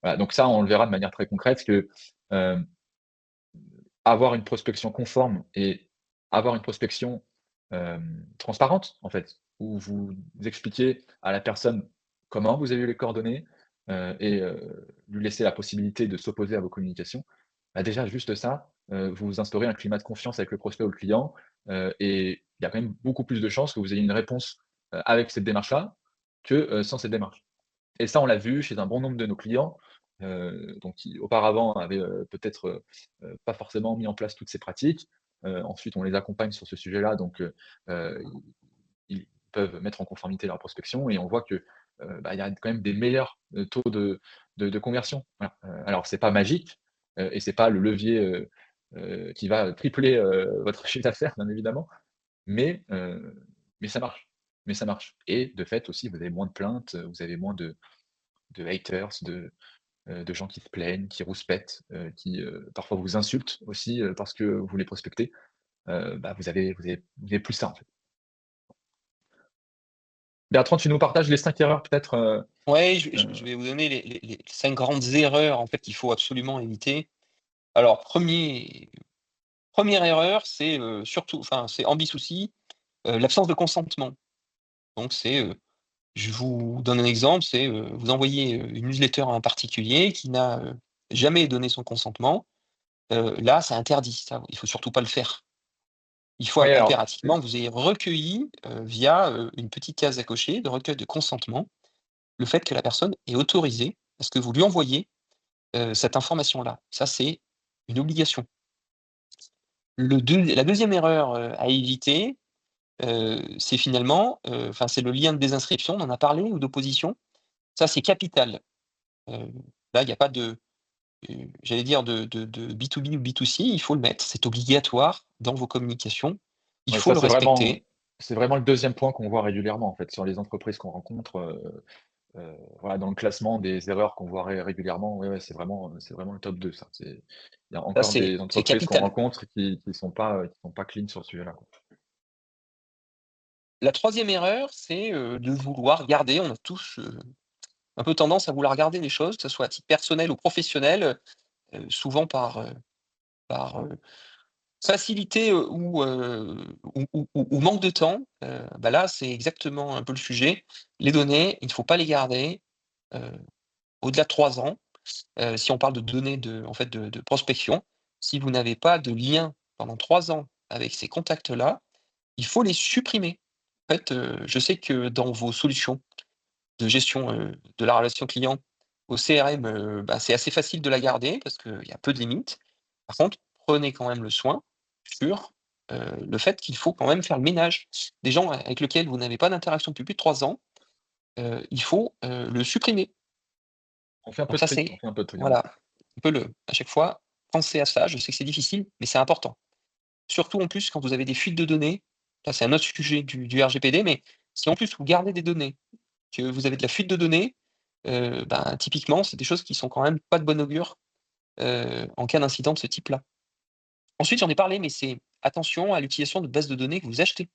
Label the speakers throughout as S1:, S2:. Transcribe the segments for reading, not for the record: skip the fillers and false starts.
S1: Voilà, donc ça, on le verra de manière très concrète que, hem, avoir une prospection conforme et avoir une prospection, transparente, en fait, où vous expliquez à la personne comment vous avez eu les coordonnées, lui laisser la possibilité de s'opposer à vos communications. Bah, déjà juste ça, vous instaurez un climat de confiance avec le prospect ou le client, et il y a quand même beaucoup plus de chances que vous ayez une réponse, avec cette démarche-là que, sans cette démarche. Et ça, on l'a vu chez un bon nombre de nos clients, donc qui auparavant avaient, peut-être, pas forcément mis en place toutes ces pratiques. Ensuite, on les accompagne sur ce sujet-là, donc ils peuvent mettre en conformité leur prospection et on voit que, bah, il y a quand même des meilleurs, taux de conversion. Voilà, alors c'est pas magique, et c'est pas le levier, qui va tripler, votre chiffre d'affaires, bien évidemment, mais heu, mais ça marche, mais ça marche et de fait aussi, vous avez moins de plaintes, vous avez moins de haters, de gens qui se plaignent, qui rouspètent, qui, parfois vous insultent aussi, parce que vous les prospectez. Bah, vous avez plus ça, en fait. Bertrand, tu nous partages les 5 erreurs peut-être,
S2: Ouais, je
S1: heu
S2: vais vous donner les 5 grandes erreurs, en fait, qu'il faut absolument éviter. Alors, première erreur, c'est, surtout enfin, c'est ambisouci, l'absence de consentement. Donc c'est, je vous donne un exemple, c'est, vous envoyez, une newsletter à un particulier qui n'a, jamais donné son consentement. Là, c'est interdit, ça, il faut surtout pas le faire. Il faut
S1: oui, alors
S2: impérativement que vous ayez recueilli, via, une petite case à cocher de recueil de consentement, le fait que la personne est autorisée à ce que vous lui envoyiez, cette information-là. Ça, c'est une obligation. La deuxième erreur, à éviter, c'est finalement, enfin, c'est le lien de désinscription, on en a parlé, ou d'opposition. Ça, c'est capital. Heu, Là, il y a pas de, j'allais dire de B2B ou B2C, il faut le mettre, c'est obligatoire dans vos communications. Il
S1: ouais,
S2: faut
S1: ça
S2: le respecter.
S1: c'est vraiment le deuxième point qu'on voit régulièrement, en fait, sur les entreprises qu'on rencontre, voilà, dans le classement des erreurs qu'on voit régulièrement, ouais, ouais, c'est vraiment le top 2 ça. Il y a
S2: Ça,
S1: encore
S2: c'est
S1: des
S2: c'est
S1: entreprises qu'on
S2: capital.
S1: rencontre qui sont pas clean sur ce sujet-là, quoi.
S2: La troisième erreur, c'est, de vouloir garder, on a tous, un peu tendance à vouloir garder les choses, que ce soit à titre personnel ou professionnel, souvent par facilité, ou manque de temps. Bah, là, c'est exactement un peu le sujet. Les données, il ne faut pas les garder, heu, au-delà de 3 ans. Si on parle de données en fait, de prospection, si vous n'avez pas de lien pendant 3 ans avec ces contacts-là, il faut les supprimer. En fait, je sais que dans vos solutions de gestion, de la relation client au CRM, bah, c'est assez facile de la garder parce qu'il y a peu de limites. Par contre, prenez quand même le soin sur, le fait qu'il faut quand même faire le ménage. Des gens avec lesquels vous n'avez pas d'interaction depuis plus de 3 ans, il faut, le supprimer.
S1: On fait un peu
S2: Donc
S1: de
S2: ça,
S1: tri, on
S2: c'est
S1: fait un peu de tri, en
S2: voilà,
S1: effet.
S2: on peut à chaque fois, penser à ça. Je sais que c'est difficile, mais c'est important. Surtout en plus quand vous avez des fuites de données, là c'est un autre sujet du RGPD, mais si en plus vous gardez des données, que vous avez de la fuite de données, ben, typiquement, c'est des choses qui sont quand même pas de bon augure, en cas d'incident de ce type-là. Ensuite, j'en ai parlé, mais c'est attention à l'utilisation de bases de données que vous achetez.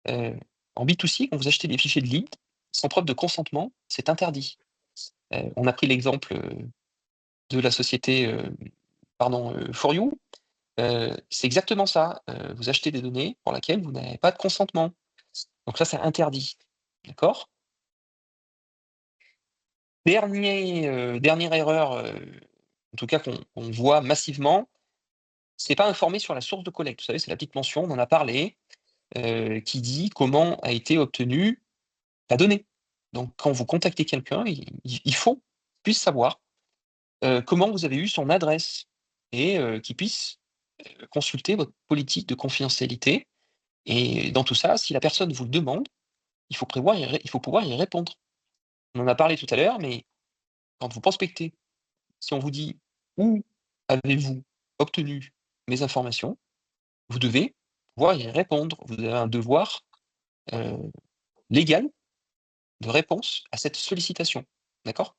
S2: En B2C, quand vous achetez des fichiers de leads, sans preuve de consentement, c'est interdit. On a pris l'exemple, de la société, pardon, For You. C'est exactement ça, vous achetez des données pour laquelle vous n'avez pas de consentement. Donc ça, c'est interdit. D'accord? Dernière erreur, en tout cas qu'on voit massivement, c'est pas informer sur la source de collecte. Vous savez, c'est la petite mention, on en a parlé, qui dit comment a été obtenue la donnée. Donc quand vous contactez quelqu'un, il faut qu'il puisse savoir, comment vous avez eu son adresse et qu'il puisse, consulter votre politique de confidentialité, et dans tout ça, si la personne vous le demande, il faut pouvoir y répondre. On en a parlé tout à l'heure, mais quand vous prospectez, si on vous dit: «Où avez-vous obtenu mes informations?», vous devez pouvoir y répondre. Vous avez un devoir, heu, légal de réponse à cette sollicitation. D'accord?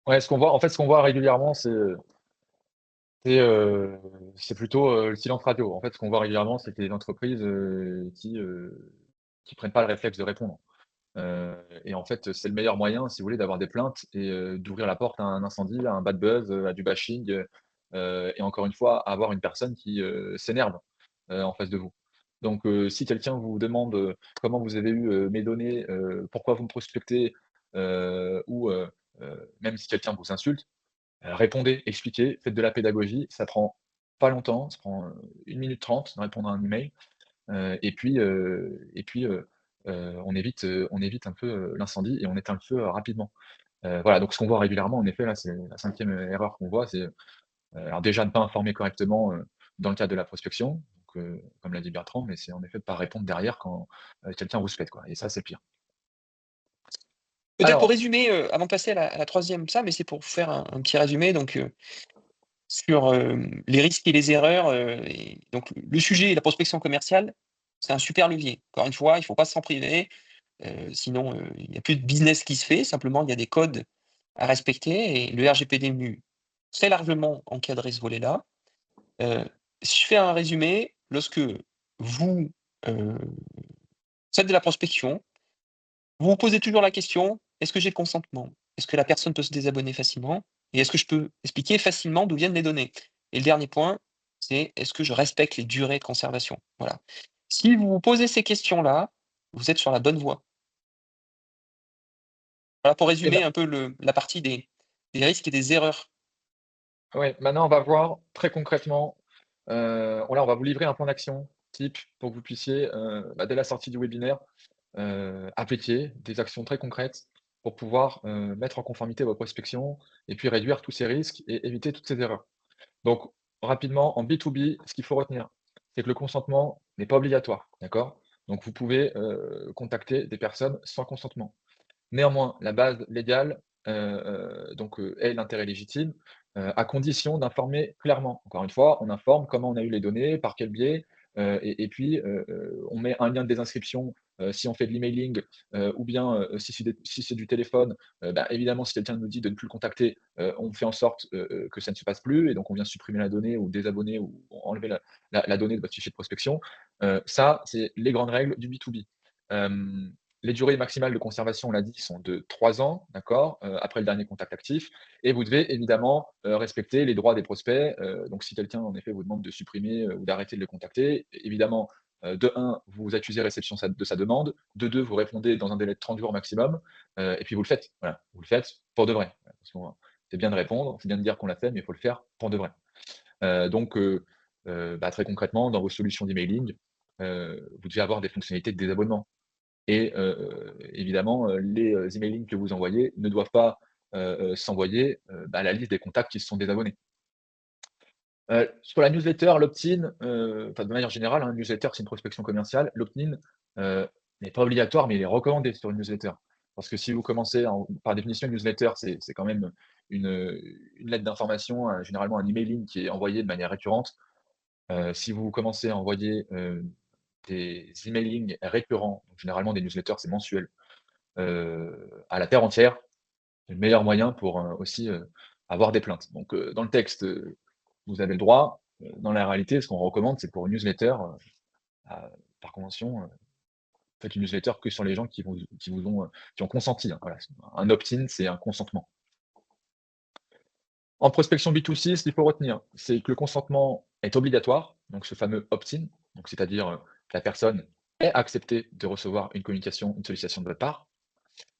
S1: Ouais, ce qu'on voit régulièrement, c'est, c'est plutôt, le silence radio. En fait, ce qu'on voit régulièrement, c'est qu'il y a des entreprises, qui prennent pas le réflexe de répondre. Et en fait, c'est le meilleur moyen, si vous voulez, d'avoir des plaintes et d'ouvrir la porte à un incendie, à un bad buzz, à du bashing, et encore une fois, à avoir une personne qui, s'énerve, en face de vous. Donc si quelqu'un vous demande, comment vous avez eu, mes données, pourquoi vous me prospectez, ou même si quelqu'un vous insulte, répondez, expliquez, faites de la pédagogie. Ça prend pas longtemps, ça prend, 1 minute 30 de répondre à un email. On évite un peu, l'incendie et on éteint le feu, rapidement. Voilà, donc ce qu'on voit régulièrement, en effet, là, c'est la 5e erreur qu'on voit, c'est, alors déjà ne pas informer correctement, dans le cadre de la prospection, donc comme l'a dit Bertrand, mais c'est en effet de pas répondre derrière quand, quelqu'un rouspète, quoi, et ça, c'est le pire.
S2: Peut-être pour
S1: Alors,
S2: résumer, avant de passer à la 3e ça, mais c'est pour faire un petit résumé donc sur, les risques et les erreurs, et donc le sujet, la prospection commerciale, c'est un super levier. Encore une fois, il ne faut pas s'en priver, sinon, il n'y a plus de business qui se fait. Simplement, il y a des codes à respecter et le RGPD est venu très largement encadrer ce volet-là. Heu, Si je fais un résumé, lorsque vous, heu, faites de la prospection, vous vous posez toujours la question: «Est-ce que j'ai le consentement? Est-ce que la personne peut se désabonner facilement? Et est-ce que je peux expliquer facilement d'où viennent les données?» Et le dernier point, c'est: «Est-ce que je respecte les durées de conservation?» Voilà. Si vous vous posez ces questions-là, vous êtes sur la bonne voie. Voilà pour
S1: eh
S2: résumer
S1: ben,
S2: un peu la partie des risques et des erreurs.
S1: ouais, maintenant on va voir très concrètement, on va vous livrer un plan d'action type pour que vous puissiez, dès la sortie du webinaire, appliquer des actions très concrètes pour pouvoir, mettre en conformité vos prospections et puis réduire tous ces risques et éviter toutes ces erreurs. Donc rapidement, en B2B, ce qu'il faut retenir, c'est que le consentement n'est pas obligatoire, d'accord? Donc vous pouvez, contacter des personnes sans consentement. Néanmoins, la base légale, est l'intérêt légitime, à condition d'informer clairement. Encore une fois, on informe comment on a eu les données, par quel biais, et puis, on met un lien de désinscription, si on fait de l'emailing, ou bien, si c'est du téléphone, évidemment, si quelqu'un nous dit de ne plus le contacter, on fait en sorte, que ça ne se passe plus et donc on vient supprimer la donnée ou désabonner ou enlever la donnée de votre fichier de prospection. Ça, c'est les grandes règles du B2B. Hem Les durées maximales de conservation, on l'a dit, sont de 3 ans, d'accord, après le dernier contact actif et vous devez évidemment, respecter les droits des prospects, donc si quelqu'un en effet vous demande de supprimer, ou d'arrêter de le contacter, évidemment, de 1, vous accusez réception de sa demande, de 2, vous répondez dans un délai de 30 jours maximum, et puis vous le faites. Voilà, vous le faites pour de vrai. Parce que c'est bien de répondre, c'est bien de dire qu'on l'a fait, mais il faut le faire pour de vrai. Donc très concrètement, dans vos solutions d'emailing, vous devez avoir des fonctionnalités de désabonnement. Et évidemment, les, emailings que vous envoyez ne doivent pas, s'envoyer, à la liste des contacts qui se sont désabonnés. Sur la newsletter, l'opt-in, de manière générale, hein, newsletter, c'est une prospection commerciale. L'opt-in, n'est pas obligatoire, mais il est recommandé sur une newsletter. Parce que si vous commencez par définition, une newsletter, c'est quand même une lettre d'information, généralement un emailing qui est envoyé de manière récurrente. Si vous commencez à envoyer, des emailings récurrents, donc généralement des newsletters, c'est mensuel, à la terre entière, c'est le meilleur moyen pour, aussi, avoir des plaintes. Donc, dans le texte, vous avez le droit, dans la réalité, ce qu'on recommande, c'est pour une newsletter, à par convention, faites une newsletter que sur les gens qui ont consenti, hein, voilà. Un opt-in, c'est un consentement. En prospection B2C, ce qu'il faut retenir, c'est que le consentement est obligatoire, donc ce fameux opt-in, donc c'est-à-dire, que la personne ait accepté de recevoir une communication, une sollicitation de votre part.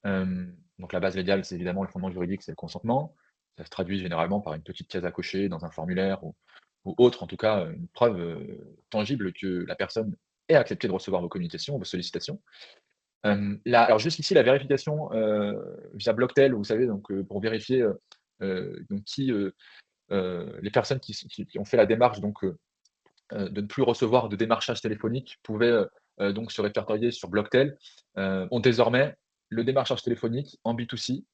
S1: Donc la base légale, c'est évidemment le fondement juridique, c'est le consentement. Ça se traduit généralement par une petite case à cocher dans un formulaire ou autre, en tout cas, une preuve, tangible que la personne ait accepté de recevoir vos communications, vos sollicitations. Là alors juste ici, la vérification, via Blocktel, vous savez, donc pour vérifier, donc les personnes qui ont fait la démarche de ne plus recevoir de démarchage téléphonique pouvaient, donc se répertorier sur Blocktel, ont désormais le démarchage téléphonique en B2C,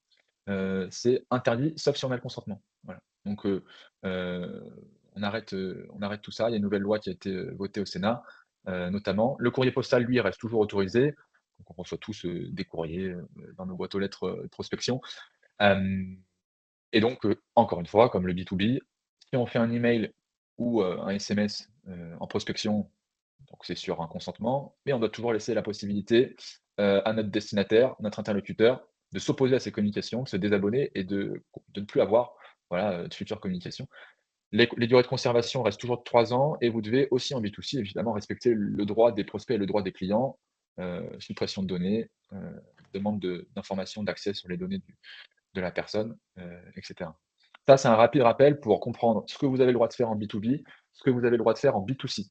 S1: c'est interdit sauf si on a le consentement. Voilà. Donc heu, on arrête tout ça. Il y a une nouvelle loi qui a été, votée au Sénat, notamment. Le courrier postal, lui, reste toujours autorisé. Donc on reçoit tous, des courriers, dans nos boîtes aux lettres, de prospection. Hem Et donc, encore une fois, comme le B2B, si on fait un email ou, un SMS, en prospection, donc c'est sur un consentement, mais on doit toujours laisser la possibilité à notre destinataire, notre interlocuteur, de s'opposer à ces communications, de se désabonner et de ne plus avoir, voilà, de futures communications. Les durées de conservation restent toujours de 3 ans et vous devez aussi en B2C évidemment respecter le droit des prospects et le droit des clients, suppression de données, demande d'informations, d'accès sur les données de la personne, et cetera. Ça, c'est un rapide rappel pour comprendre ce que vous avez le droit de faire en B2B, ce que vous avez le droit de faire en B2C.